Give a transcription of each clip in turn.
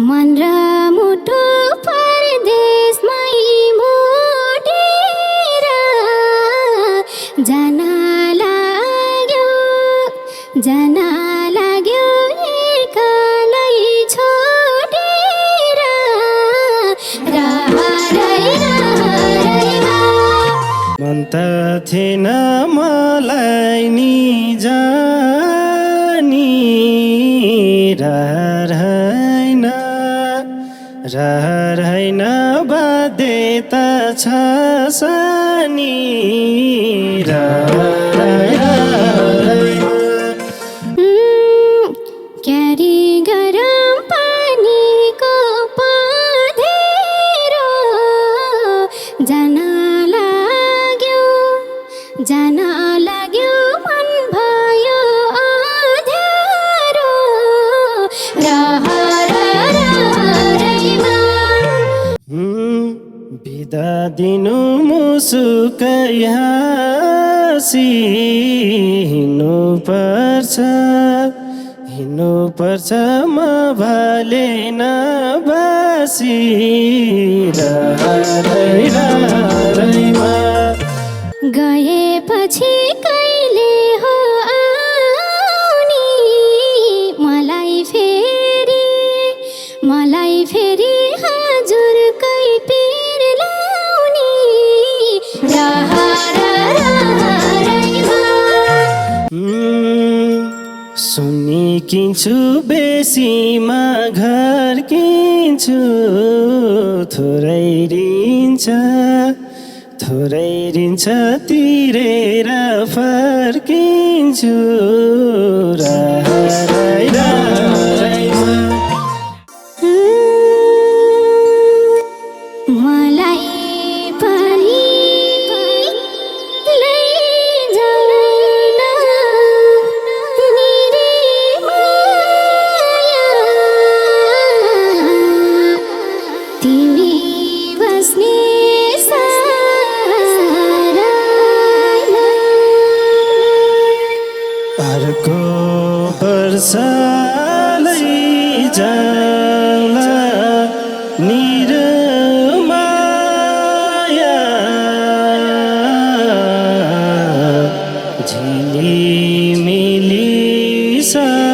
मन र मुटु परदेशमै मोडेर जान लाग्यो एक्लै छोडेर मन त थिएन मलाई नि जानी रहर हैन बाध्यता छ सानी क्यारी गरम पानीको पँधेरो जान लाग्यो मन भयो अँध्यारो बिदा दिनु मुसुकै हाँसी हिँड्नु पर्छ म भाले नबासी गएपछि कहिले हो आउने मलाई फेरि हजुरकै पिर लाउने सुन्नी किन्छु बेसीमा घर किन्छु थोरै रिन्छ तिरेर फर्किन्छु मलाई पनि लैजाऊ न निरीमाया तिमी बस्ने अर्को वर्ष लैजाला निरमाया झिलिमिली सहरैमा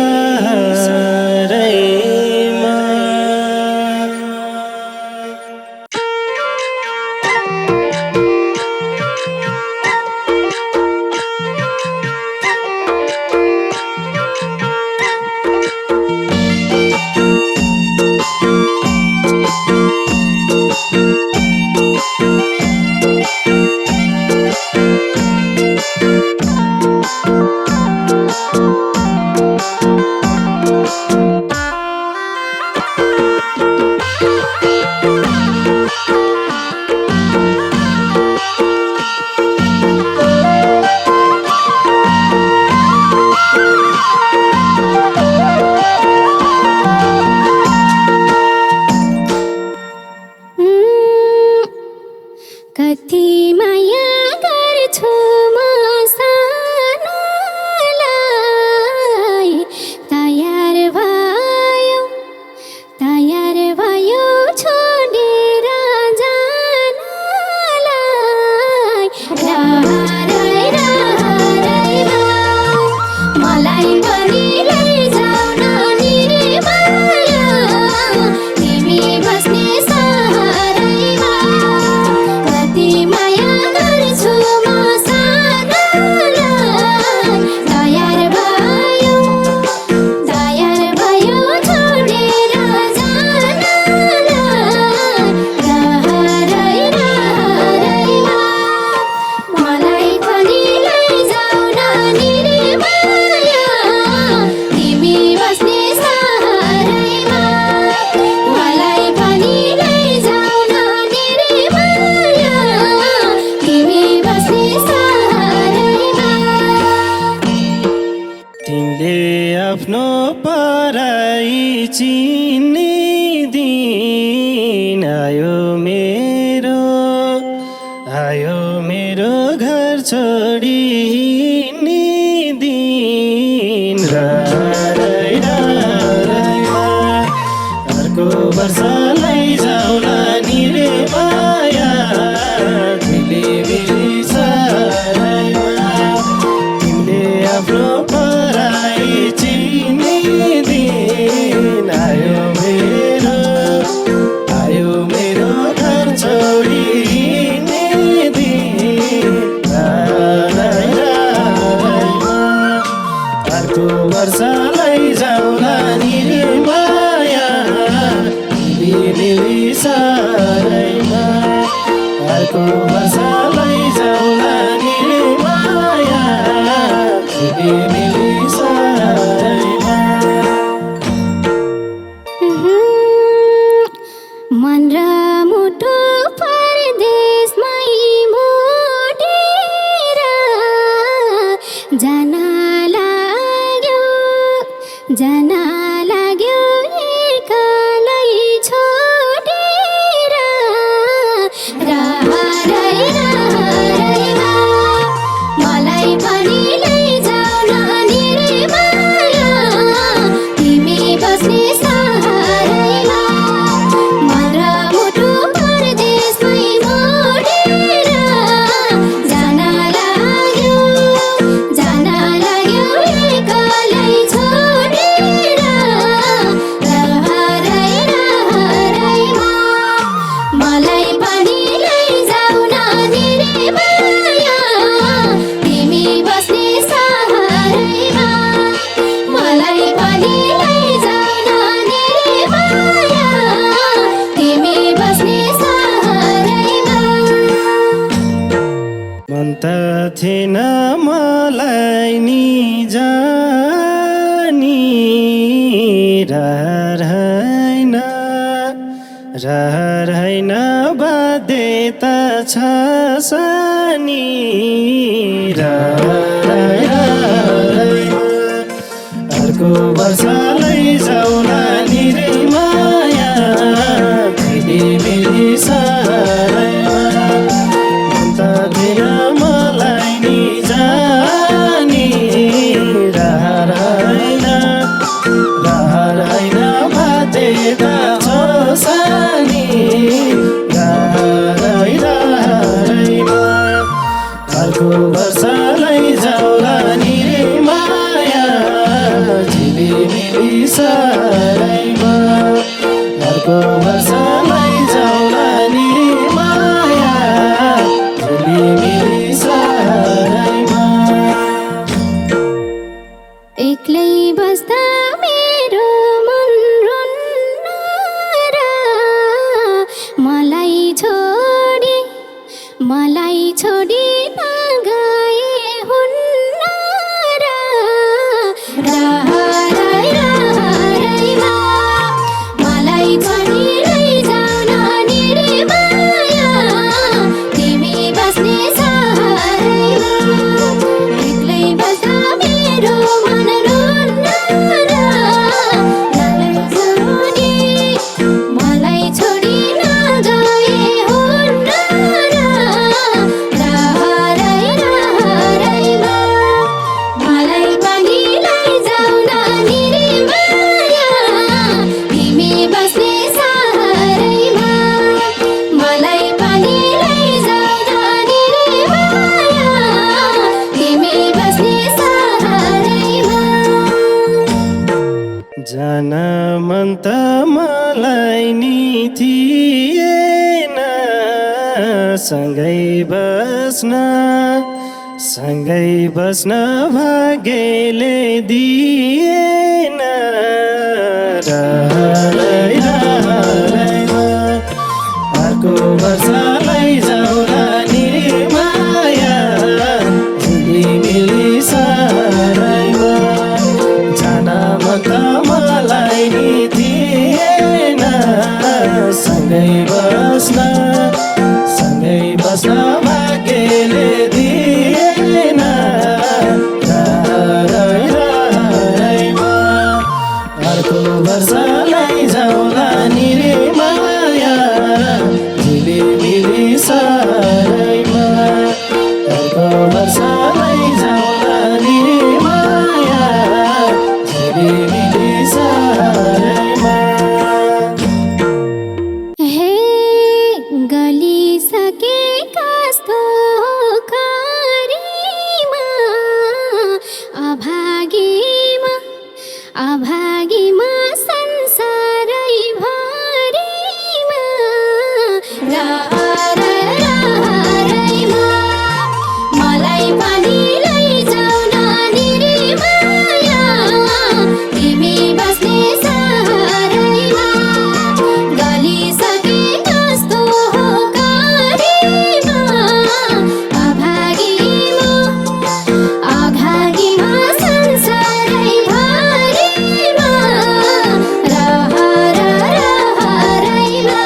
कति माया गर्छु म सानोलाई तयार भयो छोडेर जानलाई मलाई पनि लैजाऊ न निरीमाया तिमी बस्ने सहरैमा माया गर्छु म सानोलाई तयार भयो छोडेर जानलाई मलाई पनि लैजाऊ न निरीमाया तिमी बस्ने सहरैमा मलाई पनि लैजाऊ न निरीमाया तिमी बस्ने सहरैमा तिमीले आफ्नो पराई चिन्ने दिन आयो मेरो घर छोडी हिँड्ने दिन बस्ने सहारैमा मन्द्रमुटु परदेशमै मोडेर जान लाग्यो एक्लै छोडेर रहरै रहरैमा मलाई पनि लैजाऊ न निरे माया तिमी बस्ने सहारैमा मलाई पनि लैजाऊ न निरे माया तिमी बस्ने सहारैमा मन त थिएन मलाई नि जानी रहर हैन बाध्यता छ सानी अर्को वर्ष लैजाऊ नानी रे माया फेरि मेरी सहारैमा मन त थिएन मलाई नि जानी रहर हैन बाध्यता छ सानी रहरैमा अर्को वर्ष लैजाऊ नानी रे माया झिलिमिली सहारैमा अर्को वर्ष लैजाऊ नानी रे माया झिलिमिली सहारैमा एक्लै बस्दा मेरो मन रुन्न र मलाई छोडी नगए हुन्न र रहरै रहरैमा मलाई पनि लैजाऊ नानी रे माया तिमी बस्ने सहारैमा एक्लै बस्दा मेरो मन रुन्न र मलाई छोडी नगए हुन्न र रहरै रहरैमा मलाई पनि लैजाऊ नानी रे माया तिमी बस्ने सहारैमा मलाई पनि लैजाऊ नानी रे माया तिमी बस्ने सहारैमा जान मन त मलाई नि थिएन सँगै बस्न भाग्यले दिएन रहरै रहरैमा अर्को वर्ष लैजाऊ नानी रे माया झिलिमिली सहारैमा जान मन त मलाई नि थिएन सँगै बस्न भाग्यले दिएन रहरै रहरैमा अर्को वर्ष लैजाऊ नानी रे माया झिलिमिली सहारैमा अर्को वर्ष लैजाऊ नानी रे माया झिलिमिली सहारैमा हे गलिसके कस्तो कारीमा अभागीमा संसारै भरिमा रहरै रहरैमा मलाई पनि लैजाऊ नानी रे माया तिमी बस्ने सहारैमा गलिसके कस्तो कारीमा अभागीमा संसारै भरिमा रहर रहरैमा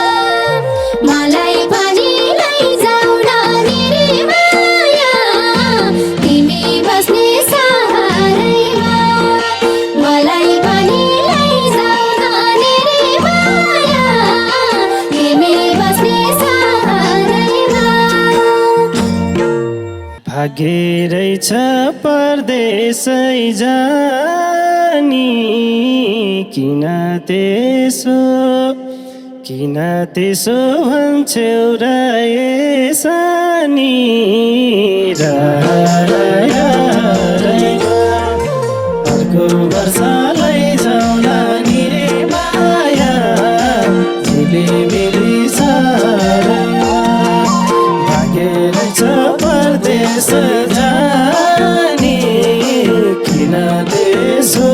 मलाई पनि लैजाऊ नानी रे माया तिमी बस्ने सहारैमा मलाई पनि लैजाऊ नानी रे माया तिमी बस्ने सहारैमा भाग्य रहेछ परदेशै जाने नि किन त्यसो भन्छौ र सानी अर्को वर्ष लैजाउला नि रे माया झिलिमिली सारैमा भाग्य रहेछ परदेश जानी किन त्यसो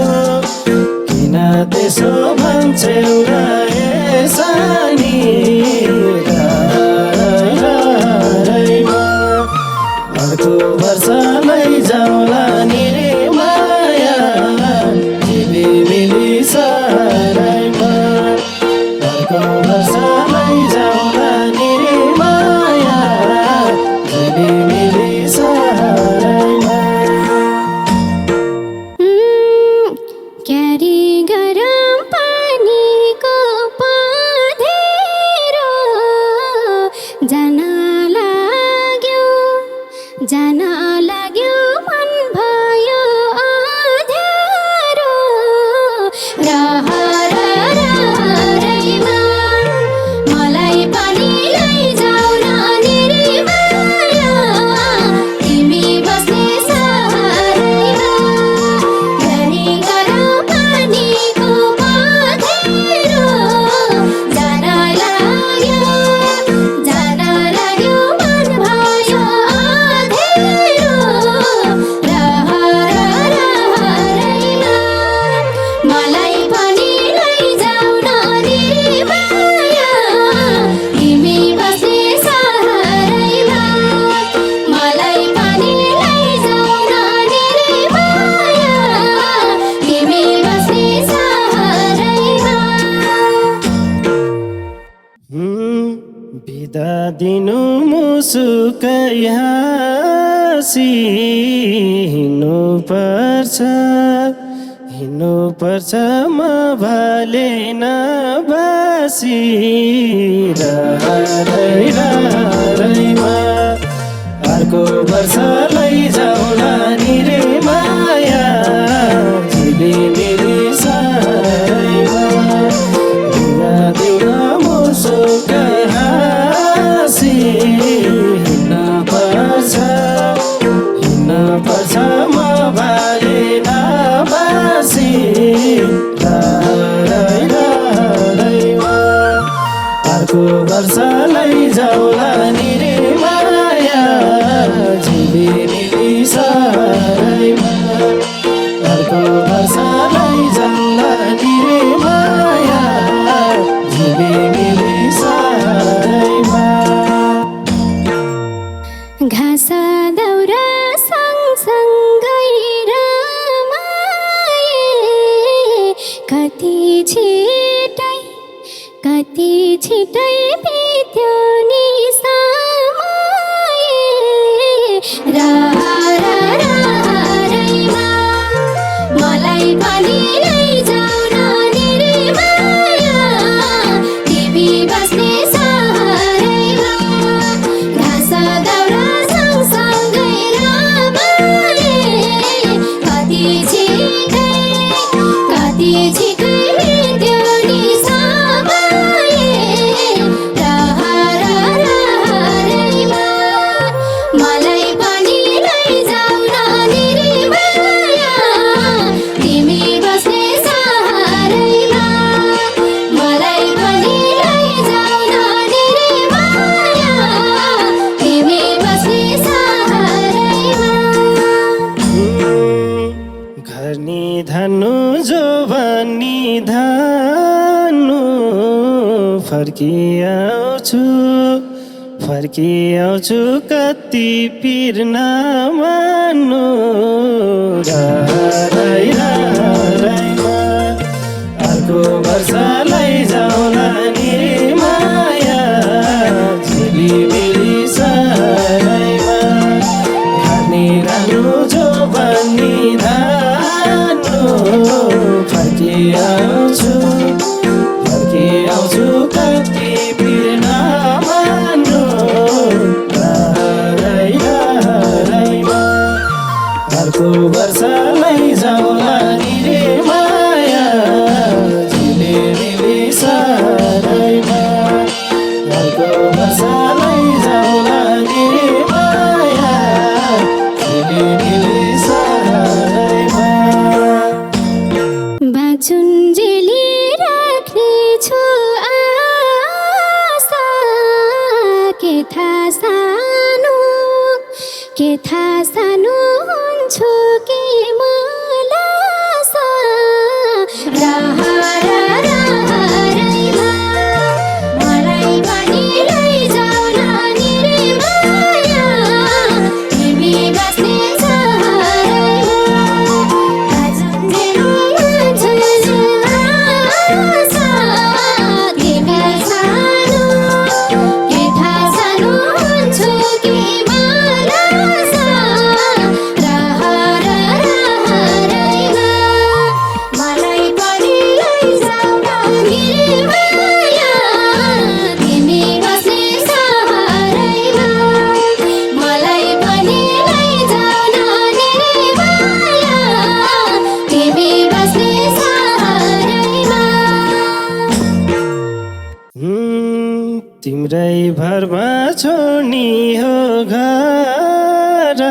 भन्छौ र सानी अर्को वर्ष लैजाउला नि रे माया झिलिमिली सारैमा अर्को वर्ष लैजाउला नि रे माया झिलिमिली सारैमा क्यारी गरम पानीको पँधेरो जान लाग्यो मन भयो अँध्यारो रहरैमा मलाई पनि लैजाऊ न नि रे माया तिमी बस्ने सहरैमा क्यारी गरम पानीको पँधेरो जान लाग्यो मन भयो अँध्यारो रहरैमा मलाई पनि लैजाऊ न नि रे माया तिमी बस्ने सहरैमा मलाई पनि लैजाऊ न नि रे माया तिमी बस्ने सहरैमा बिदा दिनु मुसुकै हाँसी हिँड्नु पर्छ म भाले नबासी रहरैमा अर्को वर्ष लैजाउला नि रे माया झिलिमिली सारैमा बिदा दिनु मुसुकै हाँसी हिँड्न पर्छ म भाले नबासी रहरैमा अर्को वर्ष लैजाउला नि रे माया झिलिमिली सारैमा अर्को वर्ष लैजाउला नि रे माया झिलिमिली सारैमा घाँस दाउरा सँगसँगै रमाए कति छिटै बित्यो नि समय रहरैमा मलाई पनि लैजाऊ न नि रे माया तिमी बस्ने सहरैमा घाँस दाउरा सँगसँगै रमाए कति छिटै बित्यो नि समय रहरैमा मलाई पनि लैजाऊ न नि रे माया तिमी बस्ने सहरैमा मलाई पनि लैजाऊ न नि रे माया तिमी बस्ने सहरैमा घर निधान्नु जो भनिधान्नु फर्किआउँछु कति पिर नमान्नु रहरैमा अर्को वर्ष लैजाउला नि रे माया झिलिमिली सारैमा घर निधान्नु जो भनिधान्नु फर्किआउँछु कति पिर नमान्नु रहरैमा अर्को वर्ष लैजाउला नि रे के थाहा सानो हुन्छु कि मलाई पनि लैजाऊ नानी रे माया तिमी बस्ने तिम्रै भरमा छोड्नी हो घर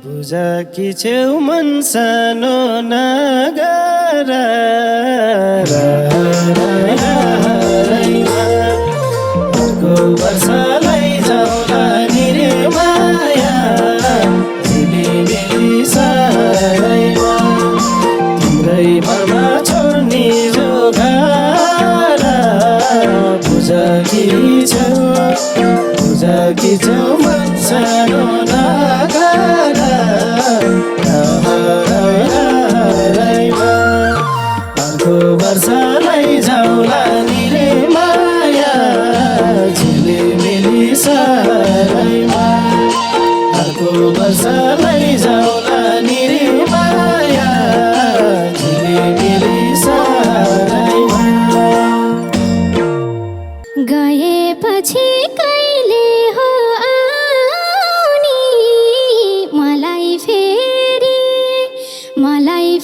बुझकी छेउ मन सानो नगर अर्को वर्ष लैजाउला नि रे माया झिलिमिली सारैमा तिम्रै भरमा छोड्नी हो घर बुझकी छेउ मन सानो नगर अर्को वर्ष लैजाउला नि रे माया झिलिमिली सारैमा अर्को वर्ष लैजाउला नि रे माया झिलिमिली सारैमा गएपछि कहिले हो आउने मलाई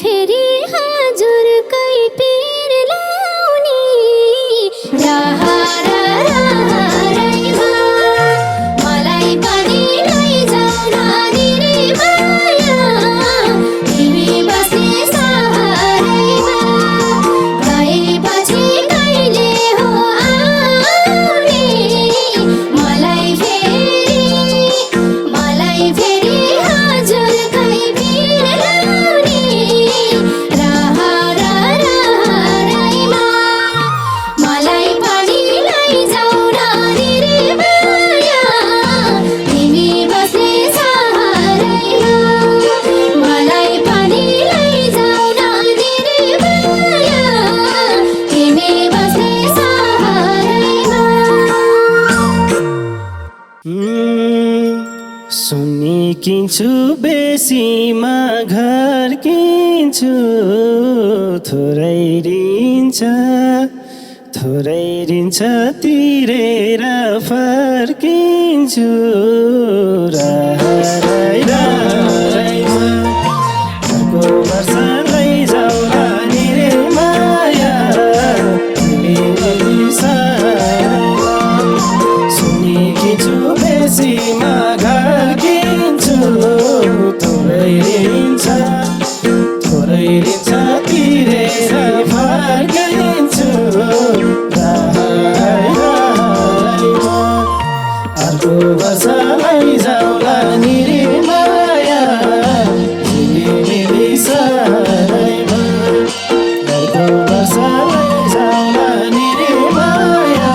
फेरि हजुरकै पिर लाउने मलाई पनि लैजाऊ नानी रे माया तिमी बस्ने सहरैमा गएपछि कहिले हो आउने मलाई फेरि हजुरकै पिर लाउने मलाई पनि लैजाऊ नानी रे माया तिमी बस्ने सहरैमा मलाई पनि लैजाऊ नानी रे माया तिमी बस्ने सहरैमा सुन्नी किन्छु बेसीमा घर किन्छु थोरै रिन्छ तिरेर फर्किन्छु अर्को वर्ष लैजाउला नि रे माया तिमीले सारैमा सुन्नी किन्छु बेसीमा घर किन्छु थोरै रिन्छ तिरेर फर्किन्छु अर्को वर्ष लैजाउला नि रे माया झिलिमिली सारैमा अर्को वर्ष लैजाउला नि रे माया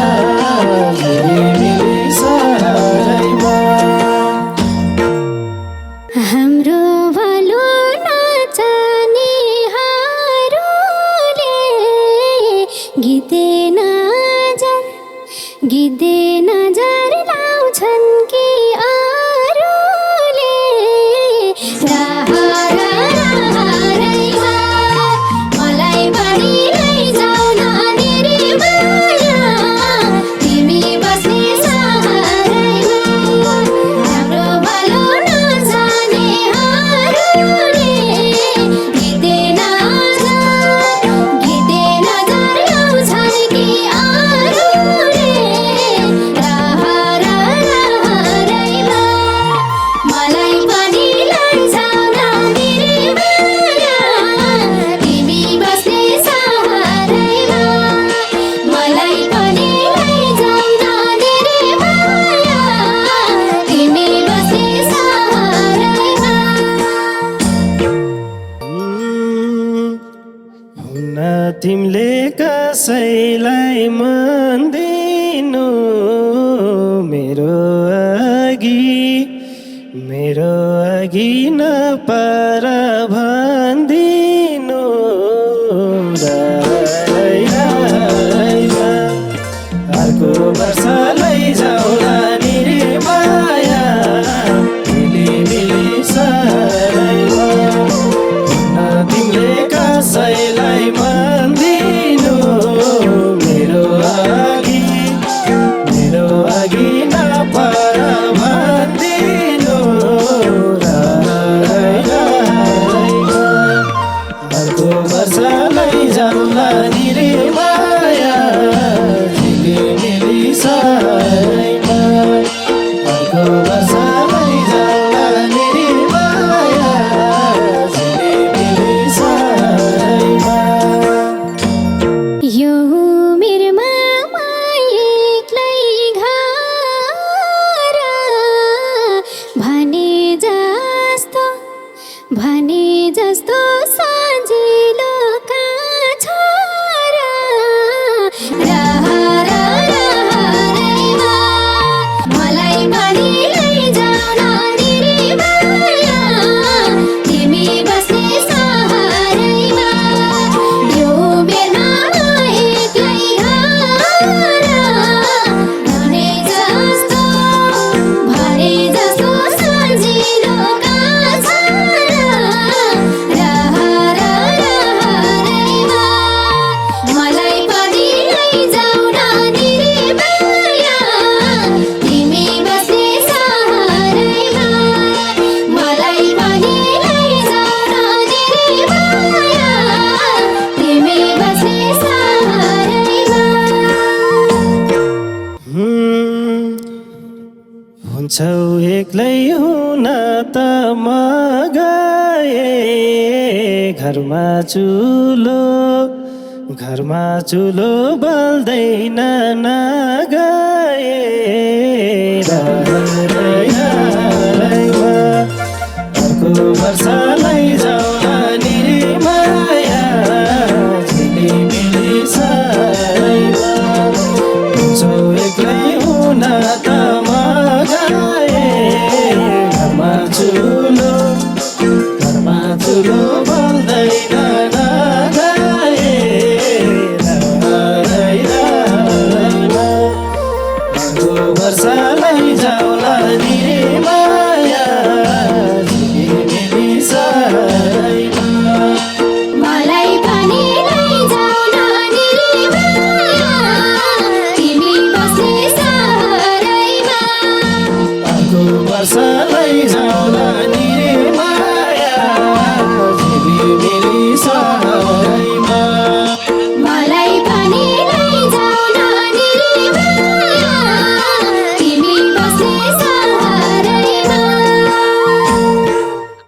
झिलिमिली सारैमा हाम्रो भलो नचाने हुन तिमीले कसैलाई मन दिनु मेरो अघि नपर भन्दिनु अर्को वर्ष लैजाउला नि रे माया मिली सरैमा हुन तिमीले कसैलाई मन दिनु मेरो अघि नपर भन्दिनु अर्को वर्ष लैजाउला नि रे माया मिली सरैमा अर्को वर्ष लैजाउला नि रे माया मिली सरैमा यो मेरमा एक्लै घर भने जस्तो सजिलो कहाँ छ र मलाई पनि लैजाउन नि रे माया तिमी बस्ने सहरैमा यो बेरमा एक्लै घर भने जस्तो सजिलो कहाँ छ र मलाई पनि लैजाउन नि रे माया तिमी बस्ने सहरैमा मलाई पनि लैजाउन नि रे माया तिमी बस्ने सहरैमा हुन्छौ एक्लै हुन त म गए घरमा चुलो बल्दैन नगए अर्को वर्ष लैजाऊ